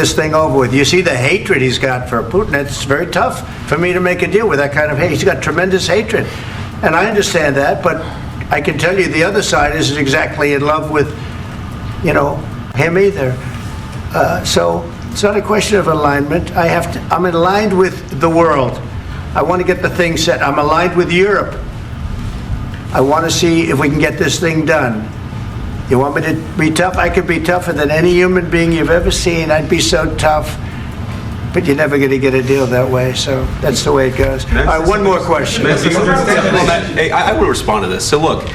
this thing over with. You see the hatred he's got for Putin. It's very tough for me to make a deal with that kind of hate. He's got tremendous hatred. And I understand that, but I can tell you the other side isn't exactly in love with, him either. So it's not a question of alignment. I'm aligned with the world. I want to get the thing set. I'm aligned with Europe. I want to see if we can get this thing done. You want me to be tough? I could be tougher than any human being you've ever seen. I'd be so tough. But you're never going to get a deal that way, so that's the way it goes. All right, one more question. I will respond to this. So look,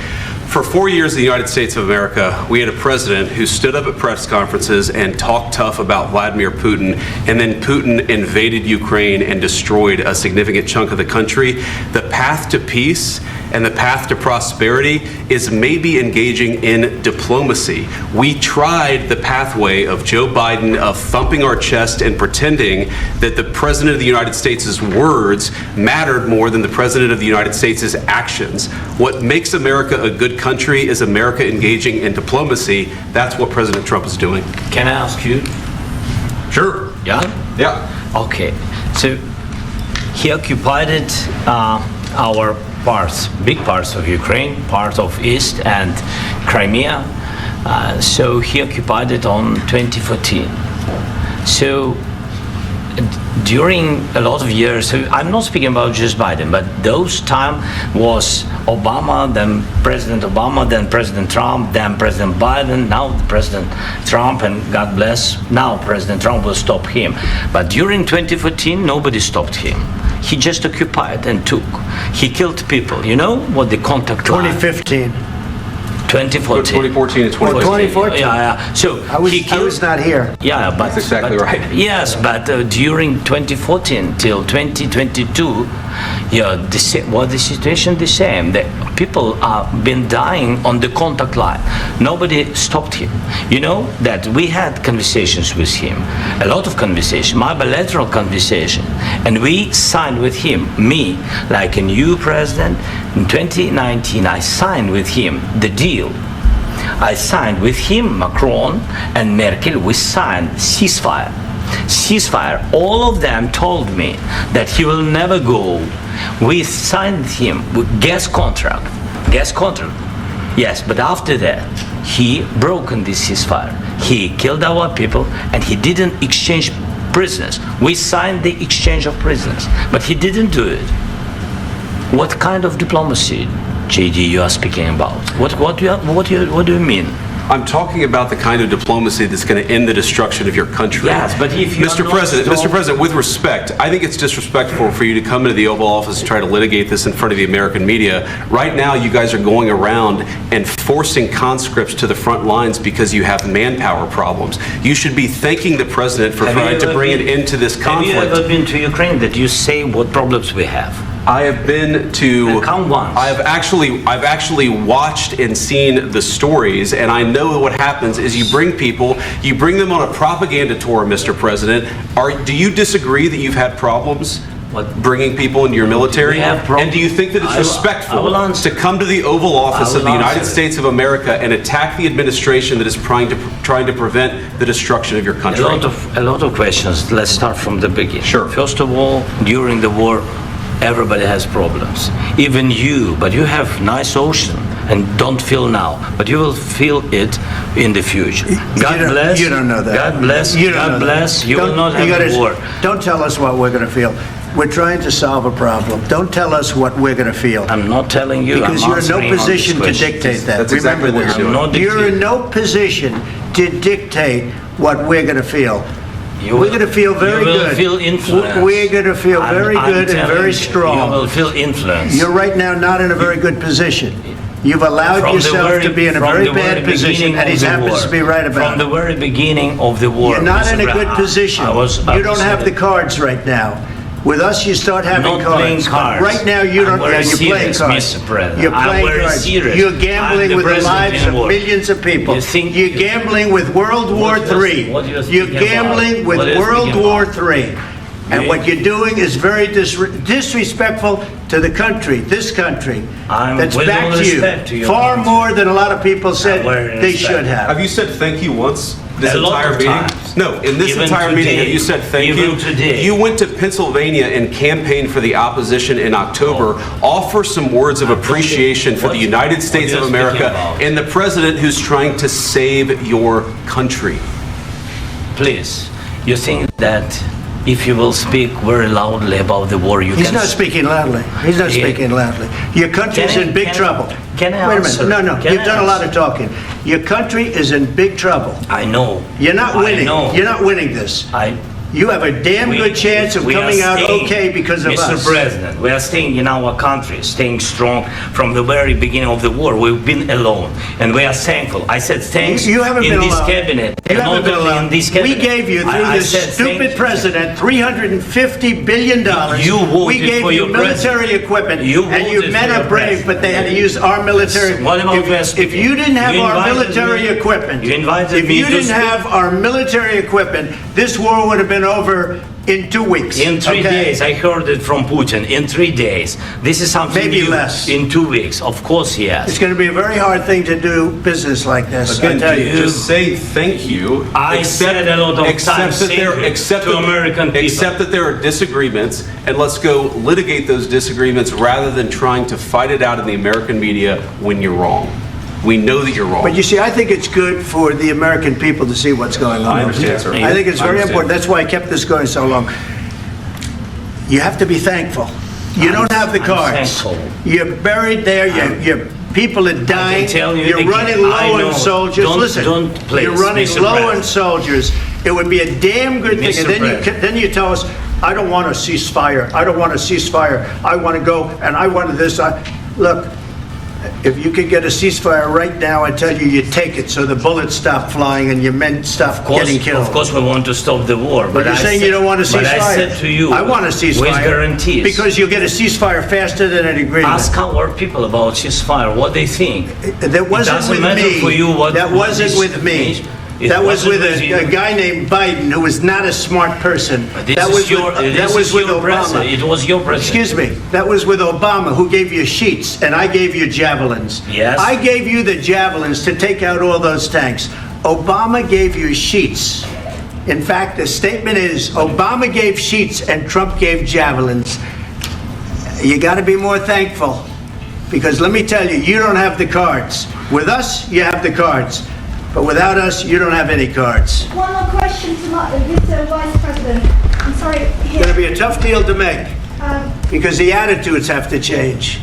for 4 years in the United States of America, we had a president who stood up at press conferences and talked tough about Vladimir Putin, and then Putin invaded Ukraine and destroyed a significant chunk of the country. The path to peace and the path to prosperity is maybe engaging in diplomacy. We tried the pathway of Joe Biden of thumping our chest and pretending that the President of the United States' words mattered more than the President of the United States' actions. What makes America a good country is America engaging in diplomacy. That's what President Trump is doing. Can I ask you? Sure. Yeah? Yeah. Okay. So he occupied our parts, big parts of Ukraine, part of East and Crimea. So he occupied it on 2014. So during a lot of years, so I'm not speaking about just Biden, but those time was Obama, then President Obama, then President Trump, then President Biden, now President Trump, and God bless, now President Trump will stop him. But during 2014, nobody stopped him. He just occupied and took. He killed people. You know what the contact line? 2015. 2014 and 2014. Yeah. So I was not here. Yeah, but that's exactly right. Yes, but during 2014 till 2022, the situation the same. The people have been dying on the contact line. Nobody stopped him. You know that we had conversations with him, a lot of conversation, my bilateral conversation, and we signed with him. Me, like a new president, in 2019, I signed with him the deal. I signed with him, Macron and Merkel. We signed ceasefire. All of them told me that he will never go. We signed him with gas contract. Yes, but after that, he broken this ceasefire. He killed our people and he didn't exchange prisoners. We signed the exchange of prisoners, but he didn't do it. What kind of diplomacy, JD, you are speaking about? What do you mean? I'm talking about the kind of diplomacy that's going to end the destruction of your country. Yes, but if you Mr. President, with respect, I think it's disrespectful for you to come into the Oval Office and try to litigate this in front of the American media. Right now, you guys are going around and forcing conscripts to the front lines because you have manpower problems. You should be thanking the President for trying to bring an end to this conflict. Have you ever been to Ukraine that you say what problems we have? I have been to. Count once. I've actually watched and seen the stories, and I know what happens is you bring them on a propaganda tour, Mr. President. Do you disagree that you've had problems bringing people into your military? And do you think that it's respectful to come to the Oval Office of the United States of America and attack the administration that is trying to prevent the destruction of your country? A lot of questions. Let's start from the beginning. Sure. First of all, during the war, everybody has problems, even you, but you have nice ocean and don't feel now, but you will feel it in the future. God bless. You don't know that. God bless. God bless. You will not have war. Don't tell us what we're going to feel. We're trying to solve a problem. Don't tell us what we're going to feel. I'm not telling you. Because you're in no position to dictate that. That's exactly what you're doing. You're in no position to dictate what we're going to feel. We're going to feel very good. You will feel influence. We're going to feel very good and very strong. You will feel influence. You're right now not in a very good position. You've allowed yourself to be in a very bad position, and he happens to be right about it. From the very beginning of the war. You're not in a good position. You don't have the cards right now. With us, you start having cards. Right now, you don't. You're playing cards. You're playing cards. You're gambling with the lives of millions of people. You're gambling with World War III. You're gambling with World War III. And what you're doing is very disrespectful to the country, this country, that's back to you, far more than a lot of people said they should have. Have you said thank you once? this A lot entire of meeting? times. No, in this Even entire meeting, today. have you said thank Even you? today. You went to Pennsylvania and campaigned for the opposition in October. Offer some words of appreciation for the United States what of you're speaking America about? and the president who's trying to save your country. Please, you think that if you will speak very loudly about the war, you He's can... not speaking loudly. He's not Yeah. speaking loudly. Your country's Can I- in big can I- trouble. can I Wait a answer? minute. No, Can you've I done a lot answer? of talking. Your country is in big trouble. I know. You're not I winning. know. You're not winning this. You have a damn We- good chance of we are coming out staying, okay because of Mr. us. President, we are staying in our country, staying strong from the very beginning of the war. We've been alone, and we are thankful. I said thanks You haven't in been this alone. cabinet. You and haven't not been only alone. in this We cabinet. gave you, through I this said stupid thank- president, $350 billion. You voted We gave for you your military president. equipment, You and you voted men for are your brave, president. but they had to use our military. What about If West? you didn't have You our invited military me- equipment, you invited if me you to didn't speak- have our military equipment, this war would have been over in 2 weeks. In 3 okay? days, I heard it from Putin. In 3 days, this is something Maybe new. less. In 2 weeks, of course, yes. It's going to be a very hard thing to do business like this. I Again, tell you. just say thank you. I said a lot of except times that there, thank you except to that- American people. Except that there are disagreements, and let's go litigate those disagreements rather than trying to fight it out in the American media when you're wrong. We know that you're wrong. But you see, I think it's good for the American people to see what's going on. I understand, sir. I think it's I very understand. important. That's why I kept this going so long. You have to be thankful. You don't have the I'm cards. thankful. You're buried there. Your people are dying. tell you You're again, running I low know. on soldiers. Don't- Listen, don't, please, you're running Mr. low on President. soldiers. It would be a damn good thing. Mr. And then President. then you tell us, I don't want a ceasefire. I don't want a ceasefire. I want to go and I want this. Look, if you could get a ceasefire right now, I tell you, you take it so the bullets stop flying and your men stop getting killed. Of course, we want to stop the war. But you're I saying said- you don't want a ceasefire. But I said to you, I want a ceasefire. with guarantees. Because you'll get a ceasefire faster than an agreement. Ask our people about ceasefire, what they think. That wasn't doesn't with matter me. for you what- That what wasn't this with me. means. It That was wasn't with with you. a guy named Biden who was not a smart person. This That is was your, with, this that was is with your Obama. president. It was your president. Excuse me. That was with Obama, who gave you sheets, and I gave you javelins. Yes. I gave you the javelins to take out all those tanks. Obama gave you sheets. In fact, the statement is Obama gave sheets and Trump gave javelins. You got to be more thankful, because let me tell you, you don't have the cards. With us, you have the cards. But without us, you don't have any cards. One more question to Mr. Vice President. I'm sorry. It's going to be a tough deal to make, Um, because the attitudes have to change.